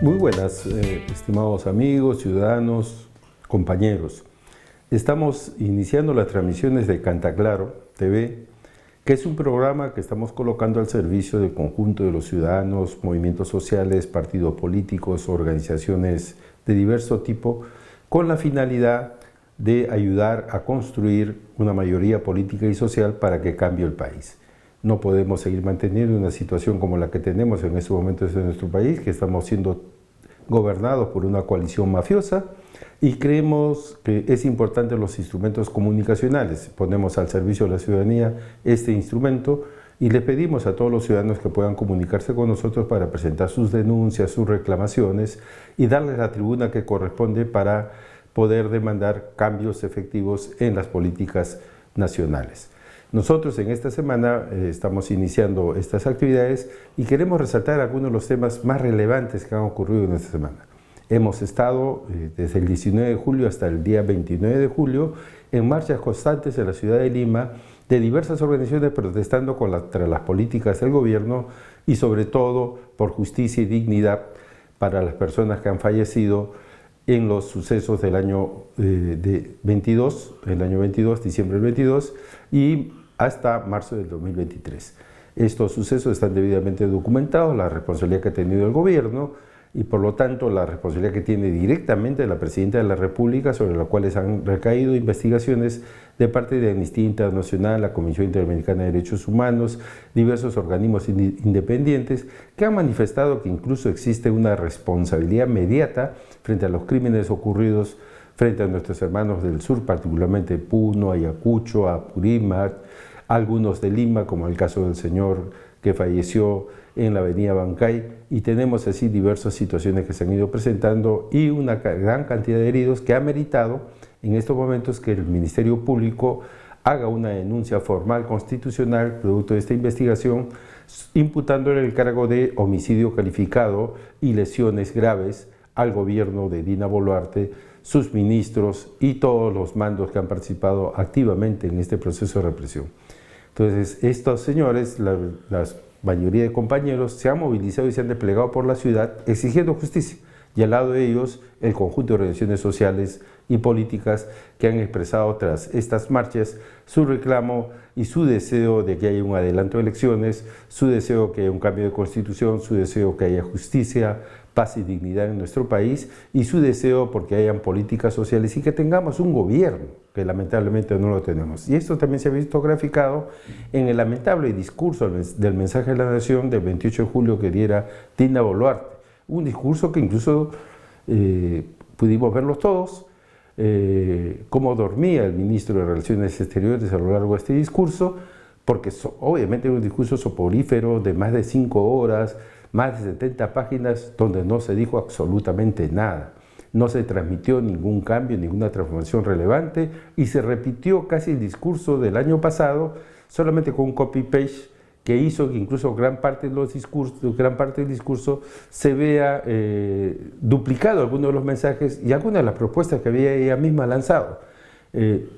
Muy buenas, estimados amigos, ciudadanos, compañeros. Estamos iniciando las transmisiones de Cantaclaro TV, que es un programa que estamos colocando al servicio del conjunto de los ciudadanos, movimientos sociales, partidos políticos, organizaciones de diverso tipo, con la finalidad de ayudar a construir una mayoría política y social para que cambie el país. No podemos seguir manteniendo una situación como la que tenemos en estos momentos en nuestro país, que estamos siendo gobernados por una coalición mafiosa, y creemos que es importante los instrumentos comunicacionales. Ponemos al servicio de la ciudadanía este instrumento y le pedimos a todos los ciudadanos que puedan comunicarse con nosotros para presentar sus denuncias, sus reclamaciones y darles la tribuna que corresponde para poder demandar cambios efectivos en las políticas nacionales. Nosotros en esta semana estamos iniciando estas actividades y queremos resaltar algunos de los temas más relevantes que han ocurrido en esta semana. Hemos estado desde el 19 de julio hasta el día 29 de julio en marchas constantes en la ciudad de Lima de diversas organizaciones protestando contra las políticas del gobierno y sobre todo por justicia y dignidad para las personas que han fallecido en los sucesos del año 22, diciembre del 22 y hasta marzo del 2023. Estos sucesos están debidamente documentados, la responsabilidad que ha tenido el gobierno y por lo tanto la responsabilidad que tiene directamente la Presidenta de la República, sobre la cuales han recaído investigaciones de parte de Amnistía Internacional, la Comisión Interamericana de Derechos Humanos, diversos organismos independientes que han manifestado que incluso existe una responsabilidad inmediata frente a los crímenes ocurridos frente a nuestros hermanos del sur, particularmente Puno, Ayacucho, Apurímac, algunos de Lima, como el caso del señor que falleció en la avenida Bancay, y tenemos así diversas situaciones que se han ido presentando y una gran cantidad de heridos que ha meritado en estos momentos que el Ministerio Público haga una denuncia formal constitucional producto de esta investigación, imputándole el cargo de homicidio calificado y lesiones graves al gobierno de Dina Boluarte, sus ministros y todos los mandos que han participado activamente en este proceso de represión. Entonces, estos señores, la mayoría de compañeros, se han movilizado y se han desplegado por la ciudad exigiendo justicia. Y al lado de ellos, el conjunto de organizaciones sociales y políticas que han expresado tras estas marchas su reclamo y su deseo de que haya un adelanto de elecciones, su deseo que haya un cambio de constitución, su deseo que haya justicia, paz y dignidad en nuestro país y su deseo porque hayan políticas sociales y que tengamos un gobierno, que lamentablemente no lo tenemos. Y esto también se ha visto graficado en el lamentable discurso del mensaje de la Nación del 28 de julio que diera Dina Boluarte. Un discurso que incluso pudimos verlos todos, cómo dormía el ministro de Relaciones Exteriores a lo largo de este discurso, porque obviamente era un discurso soporífero de más de 5 horas, más de 70 páginas donde no se dijo absolutamente nada. No se transmitió ningún cambio, ninguna transformación relevante y se repitió casi el discurso del año pasado solamente con un copy-paste que hizo que incluso gran parte del discurso se vea duplicado algunos de los mensajes y algunas de las propuestas que había ella misma lanzado.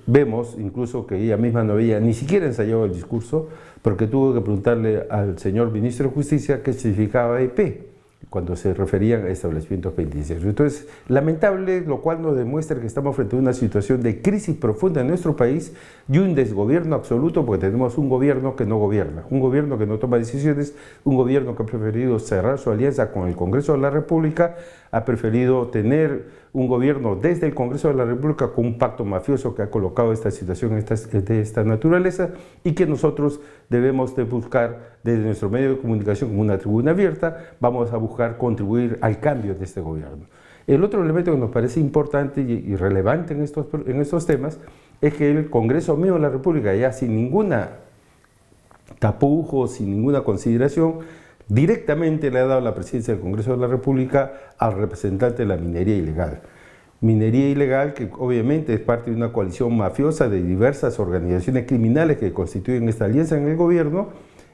Vemos incluso que ella misma no había ni siquiera ensayado el discurso porque tuvo que preguntarle al señor ministro de Justicia qué significaba EP cuando se referían a establecimientos penitenciarios. Entonces, lamentable, lo cual nos demuestra que estamos frente a una situación de crisis profunda en nuestro país y un desgobierno absoluto porque tenemos un gobierno que no gobierna, un gobierno que no toma decisiones, un gobierno que ha preferido cerrar su alianza con el Congreso de la República, ha preferido tener un gobierno desde el Congreso de la República con un pacto mafioso que ha colocado esta situación de esta naturaleza y que nosotros debemos de buscar desde nuestro medio de comunicación como una tribuna abierta, vamos a buscar contribuir al cambio de este gobierno. El otro elemento que nos parece importante y relevante en estos temas es que el Congreso mismo de la República, ya sin ninguna tapujo, sin ninguna consideración, directamente le ha dado la presidencia del Congreso de la República al representante de la minería ilegal. Minería ilegal que obviamente es parte de una coalición mafiosa de diversas organizaciones criminales que constituyen esta alianza en el gobierno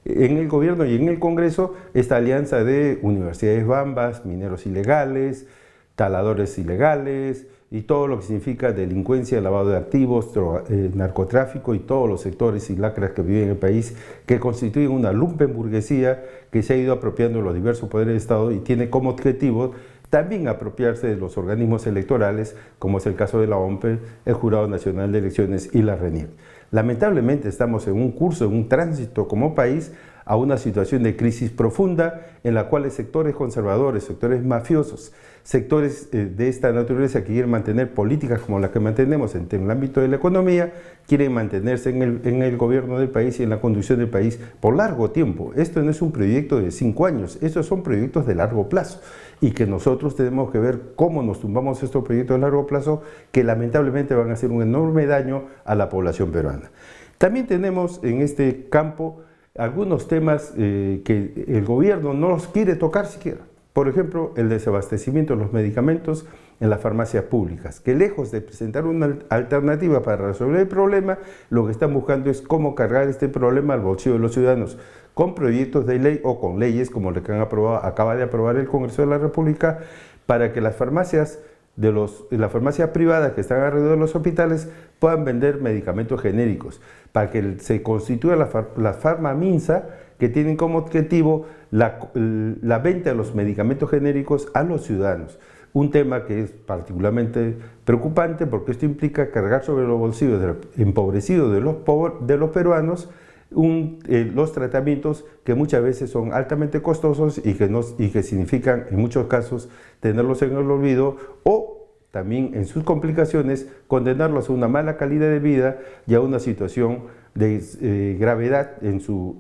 y en el Congreso, esta alianza de universidades bambas, mineros ilegales, taladores ilegales y todo lo que significa delincuencia, lavado de activos, narcotráfico y todos los sectores y lacras que viven en el país que constituyen una lumpenburguesía que se ha ido apropiando de los diversos poderes de Estado y tiene como objetivo también apropiarse de los organismos electorales, como es el caso de la OMPE, el Jurado Nacional de Elecciones y la RENIEC. Lamentablemente estamos en un curso, en un tránsito como país a una situación de crisis profunda en la cual sectores conservadores, sectores mafiosos, sectores de esta naturaleza que quieren mantener políticas como las que mantenemos en el ámbito de la economía, quieren mantenerse en el gobierno del país y en la conducción del país por largo tiempo. Esto no es un proyecto de 5 años, estos son proyectos de largo plazo y que nosotros tenemos que ver cómo nos tumbamos estos proyectos de largo plazo que lamentablemente van a hacer un enorme daño a la población peruana. También tenemos en este campo algunos temas que el gobierno no los quiere tocar siquiera. Por ejemplo, el desabastecimiento de los medicamentos en las farmacias públicas, que lejos de presentar una alternativa para resolver el problema, lo que están buscando es cómo cargar este problema al bolsillo de los ciudadanos, con proyectos de ley o con leyes como la que acaba de aprobar el Congreso de la República, para que las farmacias las farmacias privadas que están alrededor de los hospitales puedan vender medicamentos genéricos, para que se constituya la Farmaminsa, que tienen como objetivo la venta de los medicamentos genéricos a los ciudadanos. Un tema que es particularmente preocupante porque esto implica cargar sobre los bolsillos empobrecidos de los peruanos los tratamientos que muchas veces son altamente costosos y que significan en muchos casos tenerlos en el olvido o también en sus complicaciones condenarlos a una mala calidad de vida y a una situación de gravedad en su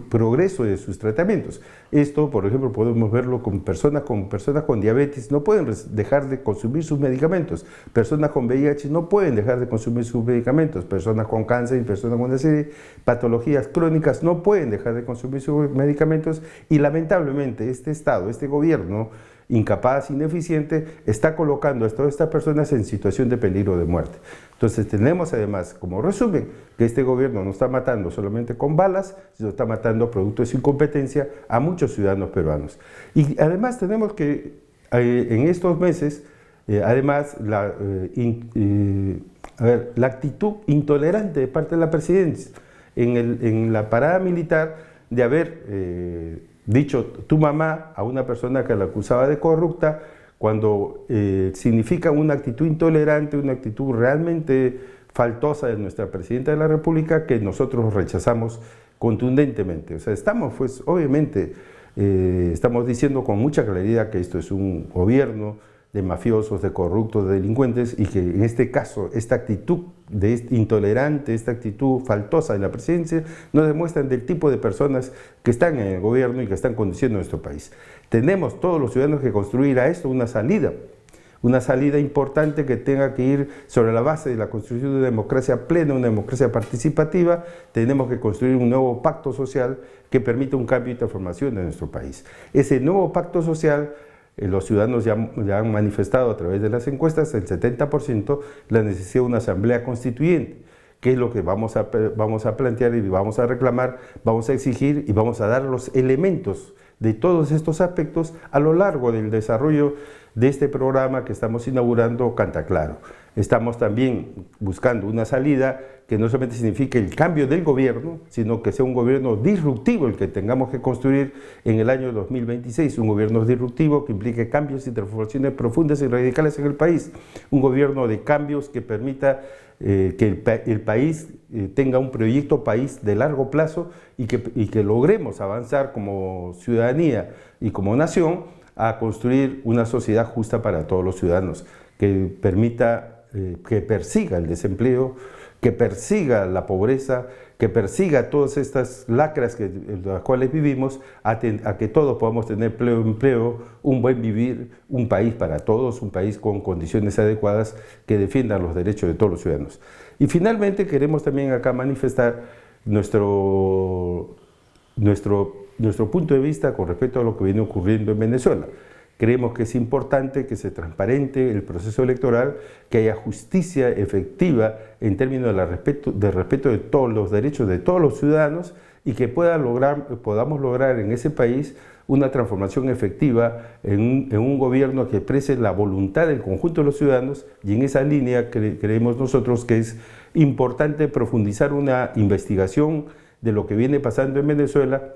progreso de sus tratamientos. Esto, por ejemplo, podemos verlo con personas con diabetes, no pueden dejar de consumir sus medicamentos, personas con VIH no pueden dejar de consumir sus medicamentos, personas con cáncer y personas con una serie de patologías crónicas no pueden dejar de consumir sus medicamentos y lamentablemente este Estado, este gobierno incapaz, ineficiente, está colocando a todas estas personas en situación de peligro de muerte. Entonces tenemos además, como resumen, que este gobierno no está matando solamente con balas, sino está matando producto de su incompetencia a muchos ciudadanos peruanos. Y además tenemos que en estos meses, además la actitud intolerante de parte de la presidencia en la parada militar de haber dicho tu mamá a una persona que la acusaba de corrupta, cuando significa una actitud intolerante, una actitud realmente faltosa de nuestra Presidenta de la República que nosotros rechazamos contundentemente. O sea, estamos pues obviamente, estamos diciendo con mucha claridad que esto es un gobierno de mafiosos, de corruptos, de delincuentes y que en este caso esta actitud intolerante, esta actitud faltosa de la presidencia nos demuestran del tipo de personas que están en el gobierno y que están conduciendo nuestro país. Tenemos todos los ciudadanos que construir a esto una salida importante que tenga que ir sobre la base de la construcción de una democracia plena, una democracia participativa. Tenemos que construir un nuevo pacto social que permita un cambio y transformación de nuestro país. Ese nuevo pacto social, los ciudadanos ya han manifestado a través de las encuestas, el 70%, la necesidad de una asamblea constituyente, que es lo que vamos a plantear y vamos a reclamar, vamos a exigir y vamos a dar los elementos de todos estos aspectos a lo largo del desarrollo de este programa que estamos inaugurando Canta Claro. Estamos también buscando una salida que no solamente signifique el cambio del gobierno, sino que sea un gobierno disruptivo el que tengamos que construir en el año 2026, un gobierno disruptivo que implique cambios y transformaciones profundas y radicales en el país, un gobierno de cambios que permita que el país tenga un proyecto país de largo plazo y que logremos avanzar como ciudadanía y como nación a construir una sociedad justa para todos los ciudadanos, que permita que persiga el desempleo, que persiga la pobreza, que persiga todas estas lacras en las cuales vivimos, a que todos podamos tener empleo, un buen vivir, un país para todos, un país con condiciones adecuadas que defiendan los derechos de todos los ciudadanos. Y finalmente queremos también acá manifestar nuestro punto de vista con respecto a lo que viene ocurriendo en Venezuela. Creemos que es importante que se transparente el proceso electoral, que haya justicia efectiva en términos de respeto de todos los derechos de todos los ciudadanos y que podamos lograr en ese país una transformación efectiva en un gobierno que exprese la voluntad del conjunto de los ciudadanos, y en esa línea creemos nosotros que es importante profundizar una investigación de lo que viene pasando en Venezuela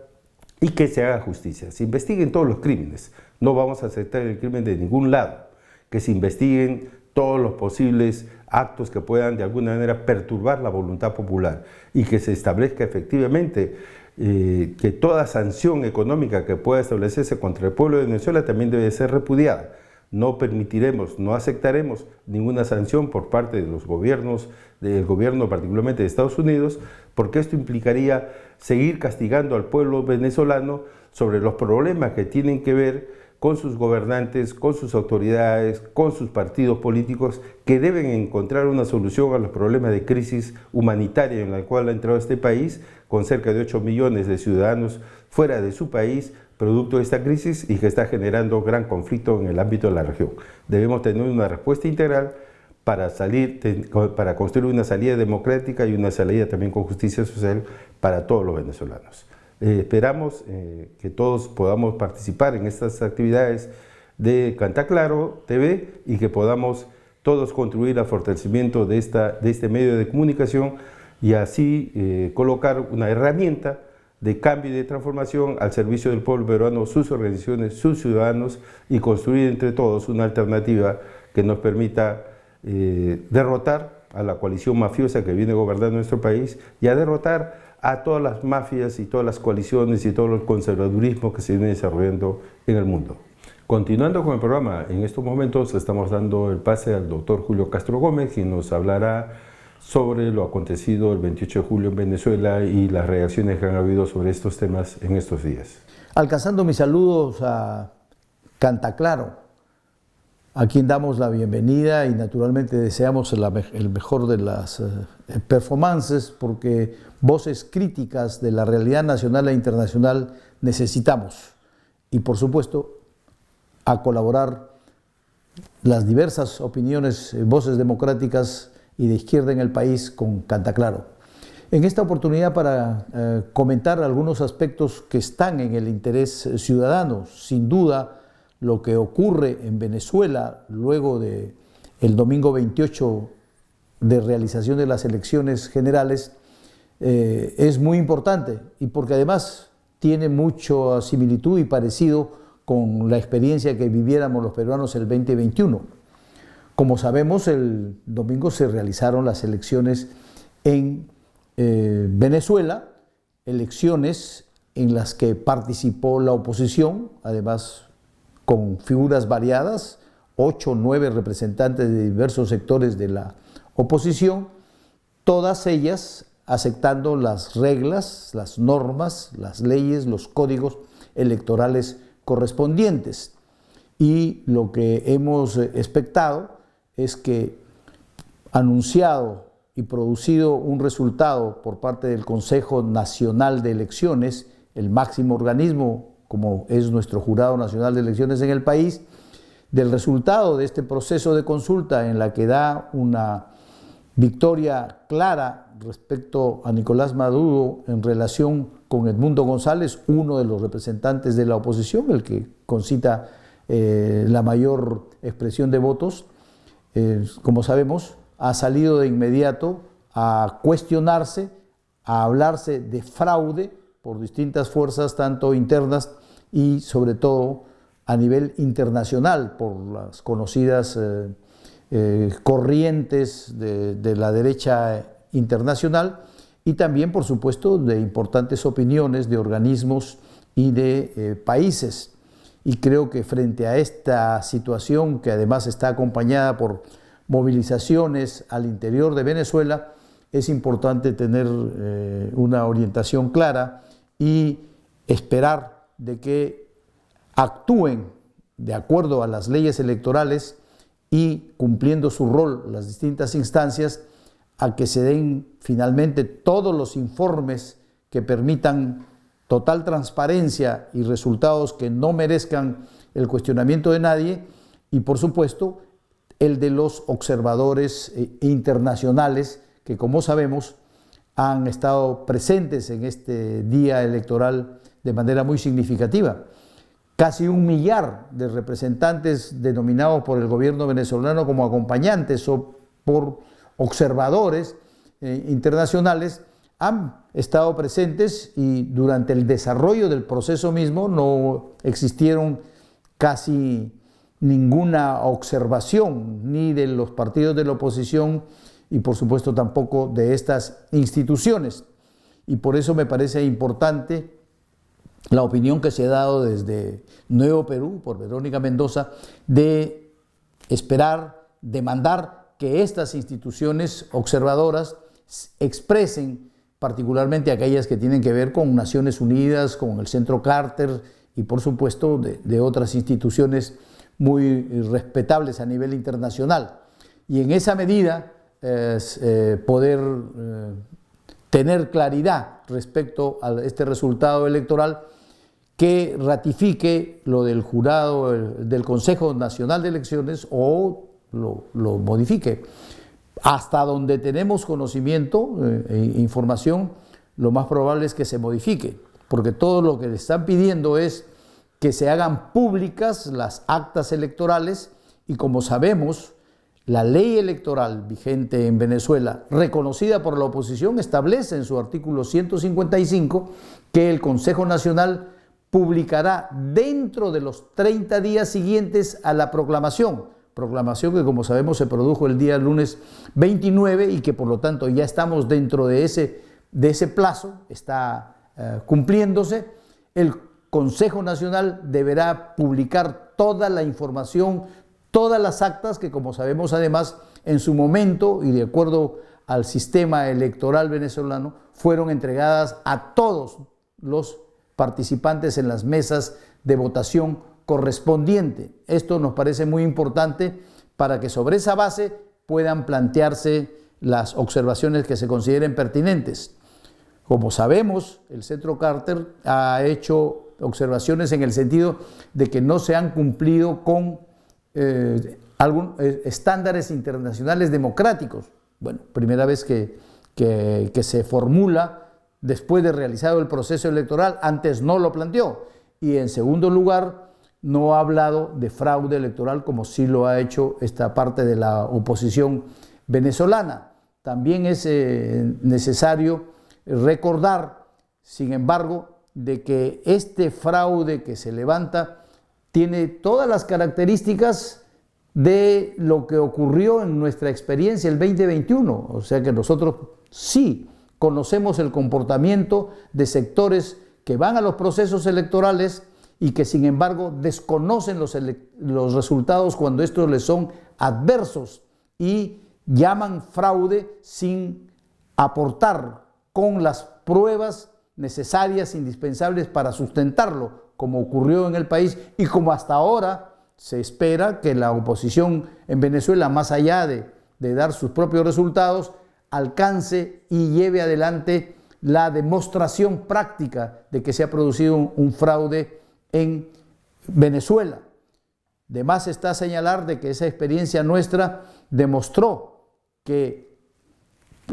y que se haga justicia. Se investiguen todos los crímenes. No vamos a aceptar el crimen de ningún lado. Que se investiguen todos los posibles actos que puedan de alguna manera perturbar la voluntad popular y que se establezca efectivamente que toda sanción económica que pueda establecerse contra el pueblo de Venezuela también debe ser repudiada. No permitiremos, no aceptaremos ninguna sanción por parte de los gobiernos, del gobierno particularmente de Estados Unidos, porque esto implicaría seguir castigando al pueblo venezolano sobre los problemas que tienen que ver con sus gobernantes, con sus autoridades, con sus partidos políticos, que deben encontrar una solución a los problemas de crisis humanitaria en la cual ha entrado este país, con cerca de 8 millones de ciudadanos fuera de su país, producto de esta crisis y que está generando gran conflicto en el ámbito de la región. Debemos tener una respuesta integral para construir una salida democrática y una salida también con justicia social para todos los venezolanos. Esperamos que todos podamos participar en estas actividades de Cantaclaro TV y que podamos todos contribuir al fortalecimiento de este medio de comunicación y así colocar una herramienta de cambio y de transformación al servicio del pueblo peruano, sus organizaciones, sus ciudadanos y construir entre todos una alternativa que nos permita derrotar a la coalición mafiosa que viene gobernando nuestro país y a derrotar a todas las mafias y todas las coaliciones y todo el conservadurismo que se viene desarrollando en el mundo. Continuando con el programa, en estos momentos estamos dando el pase al doctor Julio Castro Gómez, quien nos hablará sobre lo acontecido el 28 de julio en Venezuela y las reacciones que han habido sobre estos temas en estos días. Alcanzando mis saludos a Cantaclaro, a quien damos la bienvenida y naturalmente deseamos el mejor de las performances, porque voces críticas de la realidad nacional e internacional necesitamos. Y por supuesto, a colaborar las diversas opiniones, voces democráticas y de izquierda en el país con Cantaclaro. En esta oportunidad para comentar algunos aspectos que están en el interés ciudadano. Sin duda, lo que ocurre en Venezuela luego del domingo 28 de realización de las elecciones generales es muy importante y porque además tiene mucha similitud y parecido con la experiencia que viviéramos los peruanos el 2021. Como sabemos, el domingo se realizaron las elecciones en Venezuela, elecciones en las que participó la oposición, además con figuras variadas, 8 o 9 representantes de diversos sectores de la oposición, todas ellas aceptando las reglas, las normas, las leyes, los códigos electorales correspondientes. Y lo que hemos expectado es que, anunciado y producido un resultado por parte del Consejo Nacional de Elecciones, el máximo organismo como es nuestro Jurado Nacional de Elecciones en el país, del resultado de este proceso de consulta en la que da una victoria clara respecto a Nicolás Maduro en relación con Edmundo González, uno de los representantes de la oposición, el que concita la mayor expresión de votos, como sabemos, ha salido de inmediato a cuestionarse, a hablarse de fraude por distintas fuerzas, tanto internas y sobre todo a nivel internacional, por las conocidas corrientes de la derecha internacional y también, por supuesto, de importantes opiniones de organismos y de países. Y creo que frente a esta situación, que además está acompañada por movilizaciones al interior de Venezuela, es importante tener una orientación clara y esperar de que actúen de acuerdo a las leyes electorales y cumpliendo su rol las distintas instancias, a que se den finalmente todos los informes que permitan total transparencia y resultados que no merezcan el cuestionamiento de nadie, y por supuesto el de los observadores internacionales que, como sabemos, han estado presentes en este día electoral de manera muy significativa. Casi 1 millar de representantes denominados por el gobierno venezolano como acompañantes o por observadores internacionales han estado presentes y durante el desarrollo del proceso mismo no existieron casi ninguna observación ni de los partidos de la oposición y por supuesto tampoco de estas instituciones. Y por eso me parece importante la opinión que se ha dado desde Nuevo Perú, por Verónica Mendoza, de esperar, demandar que estas instituciones observadoras expresen, particularmente aquellas que tienen que ver con Naciones Unidas, con el Centro Carter y por supuesto de otras instituciones muy respetables a nivel internacional. Y en esa medida poder tener claridad respecto a este resultado electoral que ratifique lo del jurado del Consejo Nacional de Elecciones o lo modifique. Hasta donde tenemos conocimiento e información, lo más probable es que se modifique, porque todo lo que le están pidiendo es que se hagan públicas las actas electorales y como sabemos, la ley electoral vigente en Venezuela, reconocida por la oposición, establece en su artículo 155 que el Consejo Nacional publicará dentro de los 30 días siguientes a la proclamación que como sabemos se produjo el día lunes 29 y que por lo tanto ya estamos dentro de ese plazo, está cumpliéndose. El Consejo Nacional deberá publicar toda la información, todas las actas que como sabemos además en su momento y de acuerdo al sistema electoral venezolano fueron entregadas a todos los participantes en las mesas de votación correspondiente. Esto nos parece muy importante para que sobre esa base puedan plantearse las observaciones que se consideren pertinentes. Como sabemos, el Centro Carter ha hecho observaciones en el sentido de que no se han cumplido con estándares internacionales democráticos. Bueno, primera vez que se formula después de realizado el proceso electoral, antes no lo planteó. Y en segundo lugar, no ha hablado de fraude electoral como sí lo ha hecho esta parte de la oposición venezolana. También es necesario recordar, sin embargo, de que este fraude que se levanta tiene todas las características de lo que ocurrió en nuestra experiencia el 2021. O sea que nosotros sí conocemos el comportamiento de sectores que van a los procesos electorales y que sin embargo desconocen los resultados cuando estos les son adversos y llaman fraude sin aportar con las pruebas necesarias, indispensables para sustentarlo, como ocurrió en el país y como hasta ahora se espera que la oposición en Venezuela, más allá de dar sus propios resultados, alcance y lleve adelante la demostración práctica de que se ha producido un fraude en Venezuela. De más está señalar de que esa experiencia nuestra demostró que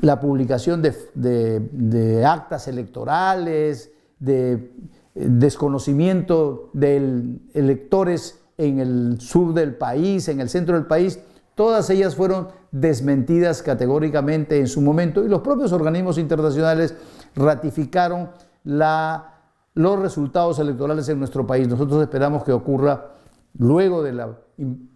la publicación de actas electorales, de desconocimiento de electores en el sur del país, en el centro del país, todas ellas fueron desmentidas categóricamente en su momento y los propios organismos internacionales ratificaron los resultados electorales en nuestro país. Nosotros esperamos que ocurra luego de la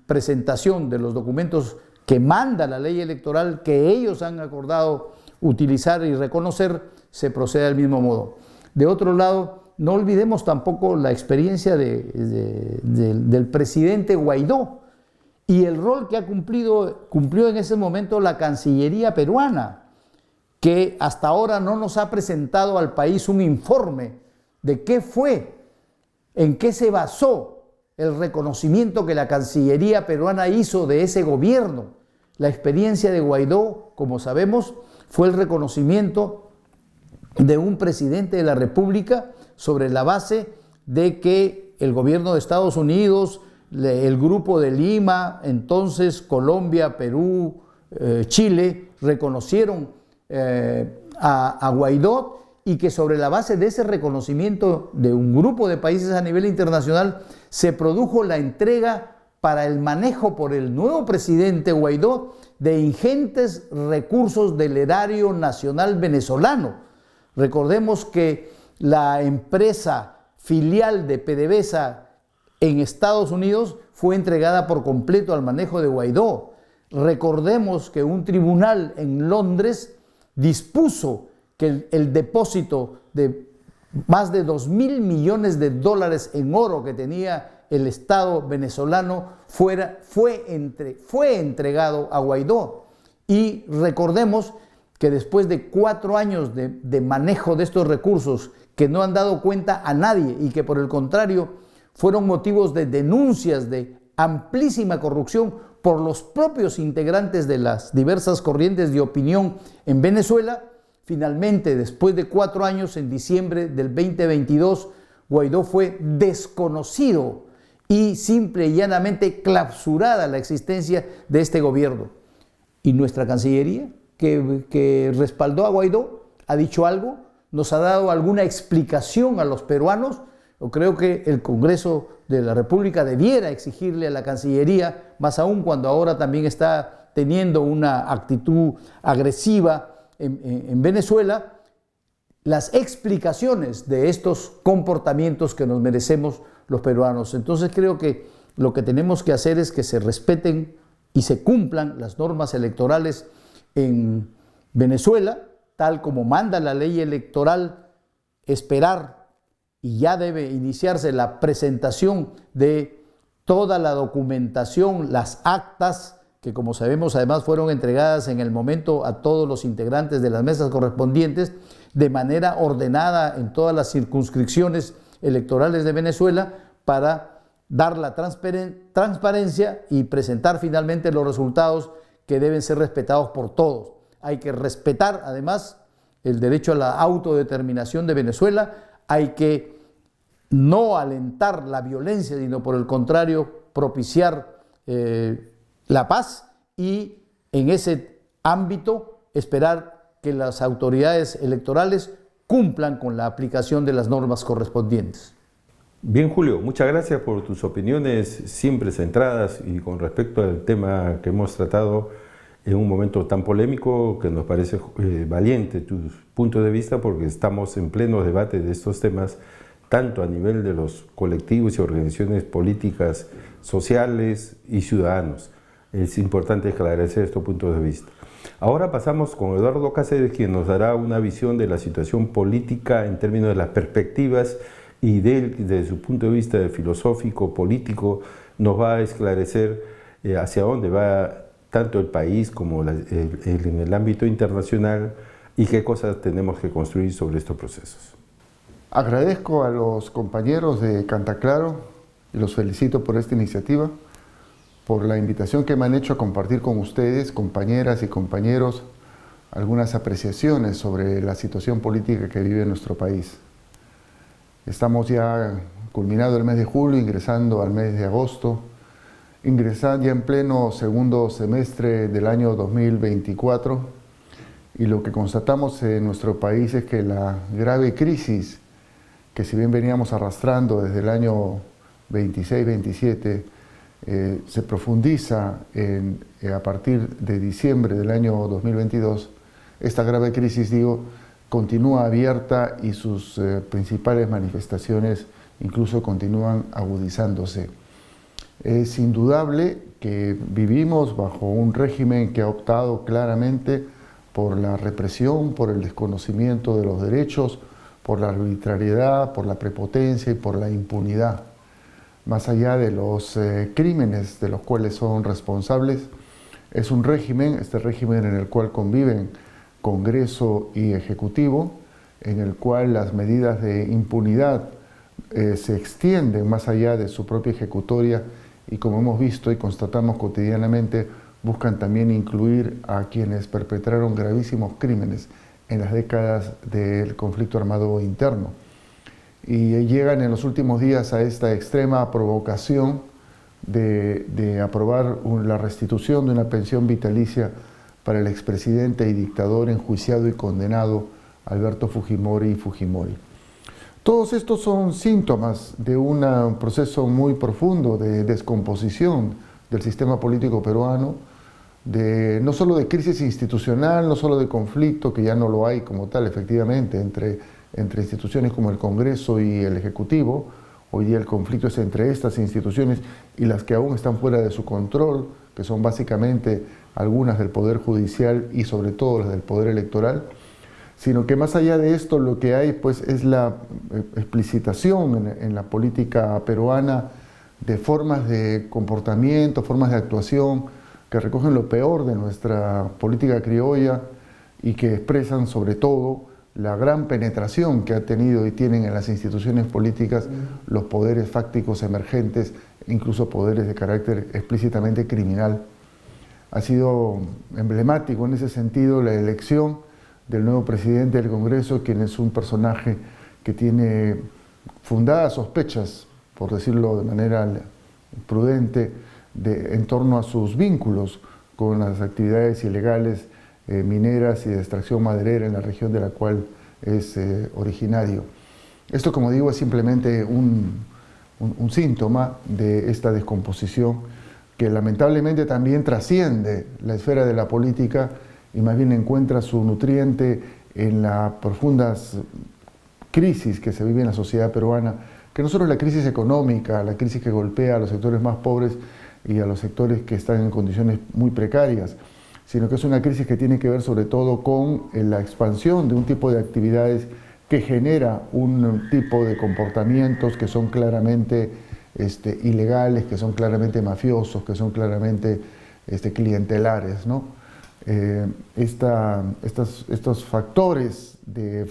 presentación de los documentos que manda la ley electoral que ellos han acordado utilizar y reconocer, se proceda del mismo modo. De otro lado, no olvidemos tampoco la experiencia del presidente Guaidó y el rol que cumplió en ese momento la Cancillería peruana, que hasta ahora no nos ha presentado al país un informe de qué fue, en qué se basó el reconocimiento que la Cancillería peruana hizo de ese gobierno. La experiencia de Guaidó, como sabemos, fue el reconocimiento de un presidente de la República sobre la base de que el gobierno de Estados Unidos, el Grupo de Lima, entonces Colombia, Perú, Chile, reconocieron a Guaidó y que sobre la base de ese reconocimiento de un grupo de países a nivel internacional se produjo la entrega para el manejo por el nuevo presidente Guaidó de ingentes recursos del erario nacional venezolano, Recordemos que la empresa filial de PDVSA en Estados Unidos fue entregada por completo al manejo de Guaidó. Recordemos que un tribunal en Londres dispuso que el depósito de más de 2.000 millones de dólares en oro que tenía el Estado venezolano fue entregado a Guaidó. Y recordemos que después de 4 años de manejo de estos recursos que no han dado cuenta a nadie y que por el contrario fueron motivos de denuncias de amplísima corrupción por los propios integrantes de las diversas corrientes de opinión en Venezuela, finalmente, después de 4 años, en diciembre del 2022, Guaidó fue desconocido y simple y llanamente clausurada la existencia de este gobierno. Y nuestra Cancillería, que respaldó a Guaidó, ha dicho algo, nos ha dado alguna explicación a los peruanos. Yo creo que el Congreso de la República debiera exigirle a la Cancillería, más aún cuando ahora también está teniendo una actitud agresiva en Venezuela, las explicaciones de estos comportamientos que nos merecemos los peruanos. Entonces creo que lo que tenemos que hacer es que se respeten y se cumplan las normas electorales en Venezuela, tal como manda la ley electoral, esperar, y ya debe iniciarse la presentación de toda la documentación, las actas, que como sabemos además fueron entregadas en el momento a todos los integrantes de las mesas correspondientes, de manera ordenada en todas las circunscripciones electorales de Venezuela, para dar la transparencia y presentar finalmente los resultados que deben ser respetados por todos. Hay que respetar además el derecho a la autodeterminación de Venezuela, hay que no alentar la violencia, sino por el contrario propiciar la paz, y en ese ámbito esperar que las autoridades electorales cumplan con la aplicación de las normas correspondientes. Bien, Julio, muchas gracias por tus opiniones siempre centradas y con respecto al tema que hemos tratado en un momento tan polémico, que nos parece valiente tus puntos de vista, porque estamos en pleno debate de estos temas, tanto a nivel de los colectivos y organizaciones políticas, sociales y ciudadanos. Es importante esclarecer estos puntos de vista. Ahora pasamos con Eduardo Cáceres, quien nos dará una visión de la situación política en términos de las perspectivas, y desde su punto de vista filosófico, político, nos va a esclarecer hacia dónde va tanto el país como en el ámbito internacional y qué cosas tenemos que construir sobre estos procesos. Agradezco a los compañeros de Cantaclaro y los felicito por esta iniciativa, por la invitación que me han hecho a compartir con ustedes, compañeras y compañeros, algunas apreciaciones sobre la situación política que vive nuestro país. Estamos ya culminado el mes de julio, ingresando al mes de agosto, ingresando ya en pleno segundo semestre del año 2024, y lo que constatamos en nuestro país es que la grave crisis que, si bien veníamos arrastrando desde el año 26-27, se profundiza a partir de diciembre del año 2022. Esta grave crisis, continúa abierta y sus principales manifestaciones incluso continúan agudizándose. Es indudable que vivimos bajo un régimen que ha optado claramente por la represión, por el desconocimiento de los derechos, por la arbitrariedad, por la prepotencia y por la impunidad. Más allá de los crímenes de los cuales son responsables, es un régimen, este régimen en el cual conviven Congreso y Ejecutivo, en el cual las medidas de impunidad se extienden más allá de su propia ejecutoria, y como hemos visto y constatamos cotidianamente, buscan también incluir a quienes perpetraron gravísimos crímenes en las décadas del conflicto armado interno. Y llegan en los últimos días a esta extrema provocación de aprobar la restitución de una pensión vitalicia para el expresidente y dictador enjuiciado y condenado Alberto Fujimori y Fujimori. Todos estos son síntomas de un proceso muy profundo de descomposición del sistema político peruano, no solo de crisis institucional, no solo de conflicto, que ya no lo hay como tal, efectivamente, entre instituciones como el Congreso y el Ejecutivo. Hoy día el conflicto es entre estas instituciones y las que aún están fuera de su control, que son básicamente algunas del Poder Judicial y sobre todo las del Poder Electoral, sino que más allá de esto lo que hay pues es la explicitación en la política peruana de formas de comportamiento, formas de actuación que recogen lo peor de nuestra política criolla y que expresan sobre todo la gran penetración que ha tenido y tienen en las instituciones políticas los poderes fácticos emergentes, incluso poderes de carácter explícitamente criminal. Ha sido emblemático en ese sentido la elección del nuevo presidente del Congreso, quien es un personaje que tiene fundadas sospechas, por decirlo de manera prudente, en torno a sus vínculos con las actividades ilegales mineras y de extracción maderera en la región de la cual es originario. Esto, como digo, es simplemente un síntoma de esta descomposición que lamentablemente también trasciende la esfera de la política y más bien encuentra su nutriente en las profundas crisis que se vive en la sociedad peruana, que no solo es la crisis económica, la crisis que golpea a los sectores más pobres y a los sectores que están en condiciones muy precarias, sino que es una crisis que tiene que ver sobre todo con la expansión de un tipo de actividades que genera un tipo de comportamientos que son claramente ilegales, que son claramente mafiosos, que son claramente clientelares, ¿no? Estos factores de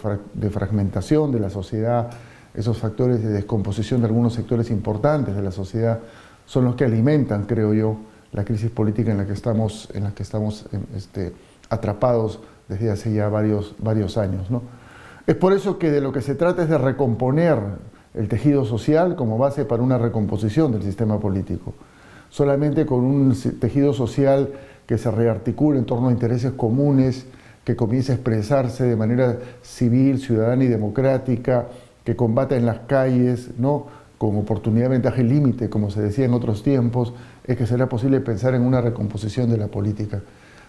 fragmentación de la sociedad, esos factores de descomposición de algunos sectores importantes de la sociedad, son los que alimentan, creo yo, la crisis política en la que estamos atrapados desde hace ya varios años, ¿no? Es por eso que de lo que se trata es de recomponer el tejido social como base para una recomposición del sistema político. Solamente con un tejido social que se rearticule en torno a intereses comunes, que comience a expresarse de manera civil, ciudadana y democrática, que combata en las calles, ¿no?, con oportunidad, ventaja y límite, como se decía en otros tiempos, es que será posible pensar en una recomposición de la política.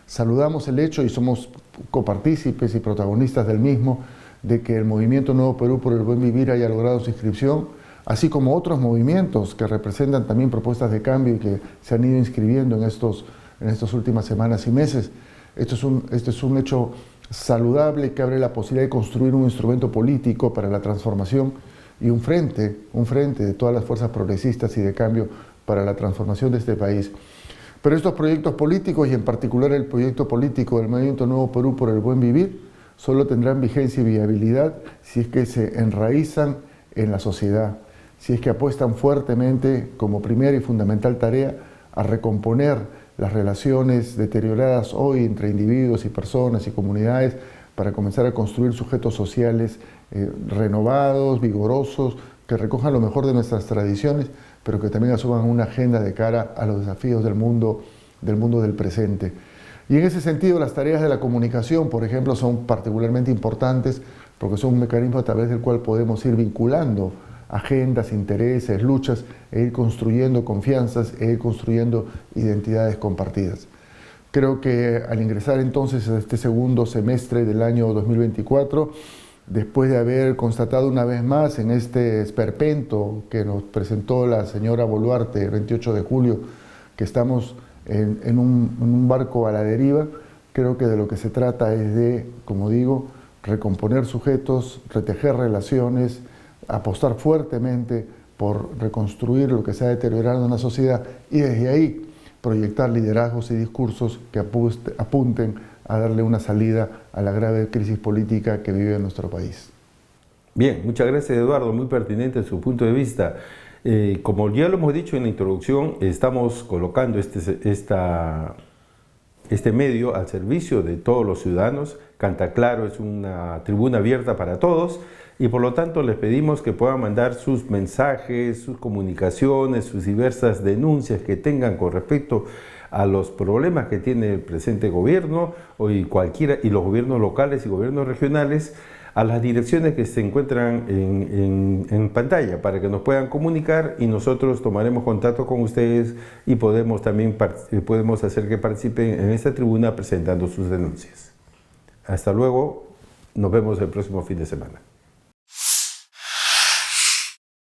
Saludamos el hecho, y somos copartícipes y protagonistas del mismo, de que el movimiento Nuevo Perú por el Buen Vivir haya logrado su inscripción, así como otros movimientos que representan también propuestas de cambio y que se han ido inscribiendo en estas últimas semanas y meses. Esto es un hecho saludable que abre la posibilidad de construir un instrumento político para la transformación y un frente de todas las fuerzas progresistas y de cambio para la transformación de este país. Pero estos proyectos políticos, y en particular el proyecto político del Movimiento Nuevo Perú por el Buen Vivir, solo tendrán vigencia y viabilidad si es que se enraizan en la sociedad, si es que apuestan fuertemente como primera y fundamental tarea a recomponer las relaciones deterioradas hoy entre individuos y personas y comunidades para comenzar a construir sujetos sociales renovados, vigorosos, que recojan lo mejor de nuestras tradiciones, pero que también asuman una agenda de cara a los desafíos del mundo del presente. Y en ese sentido, las tareas de la comunicación, por ejemplo, son particularmente importantes porque son un mecanismo a través del cual podemos ir vinculando agendas, intereses, luchas, e ir construyendo confianzas, e ir construyendo identidades compartidas. Creo que al ingresar entonces a este segundo semestre del año 2024, después de haber constatado una vez más en este esperpento que nos presentó la señora Boluarte el 28 de julio, que estamos en un barco a la deriva, creo que de lo que se trata es de, como digo, recomponer sujetos, retejer relaciones, apostar fuertemente por reconstruir lo que se ha deteriorado en la sociedad y desde ahí proyectar liderazgos y discursos que apunten a darle una salida a la grave crisis política que vive nuestro país. Bien, muchas gracias, Eduardo, muy pertinente su punto de vista. Como ya lo hemos dicho en la introducción, estamos colocando este medio al servicio de todos los ciudadanos. Canta Claro es una tribuna abierta para todos y por lo tanto les pedimos que puedan mandar sus mensajes, sus comunicaciones, sus diversas denuncias que tengan con respecto a los problemas que tiene el presente gobierno y los gobiernos locales y gobiernos regionales a las direcciones que se encuentran en pantalla para que nos puedan comunicar y nosotros tomaremos contacto con ustedes y podemos también podemos hacer que participen en esta tribuna presentando sus denuncias. Hasta luego, nos vemos el próximo fin de semana.